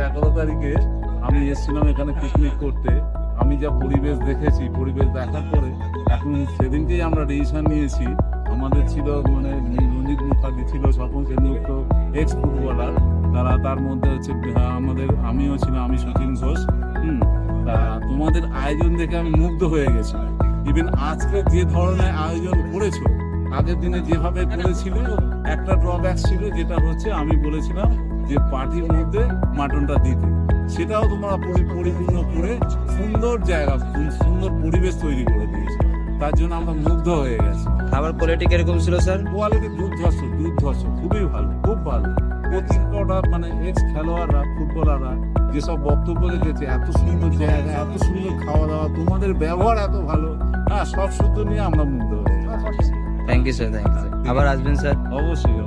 11 তারিখে আমি এসেছিলাম এখানে পিকনিক করতে। আমি যা পরিবেশ দেখেছি, পরিবেশ দেখার পরে এখন সেদিনকেই আমরা ডিসিশন নিয়েছি। আমাদের ছিল মানে রঞ্জিত মুখার্জি ছিল, স্বপন সেনগুপ্ত এক্স ফুটবলার, তার মধ্যে হচ্ছে আমিও ছিলাম, আমি সচিন ঘোষ। তা তোমাদের আয়োজন দেখে আমি মুগ্ধ হয়ে গেছিলাম। ইভেন আজকে যে ধরনের আয়োজন করেছো, আগের দিনে যেভাবে করেছিল, একটা ড্রব্যাক ছিল, যেটা হচ্ছে আমি বলেছিলাম যে পার্টির মধ্যে মাটনটা দিতে, সেটাও তোমরা পরিপূর্ণ করে সুন্দর জায়গা, সুন্দর পরিবেশ তৈরি করে দিয়েছে। তার জন্য আমরা মুগ্ধ হয়ে গেছি। খাবার কোয়ালিটি কিরকম ছিল স্যার? কোয়ালিটি দুর্ধর্ষ, খুবই ভালো, খুব ভালো। প্রত্যেকটা মানে এক্স খেলোয়াড়রা, ফুটবলাররা যেসব বক্তব্য রেখেছে, এত সুন্দর জায়গা, এত সুন্দর খাওয়া দাওয়া, তোমাদের ব্যবহার এত ভালো, হ্যাঁ, সব সূত্র নিয়ে আমরা মুগ্ধ হয়ে গেছি। Thank you sir, thank you. আবার আসবেন স্যার? অবশ্যই।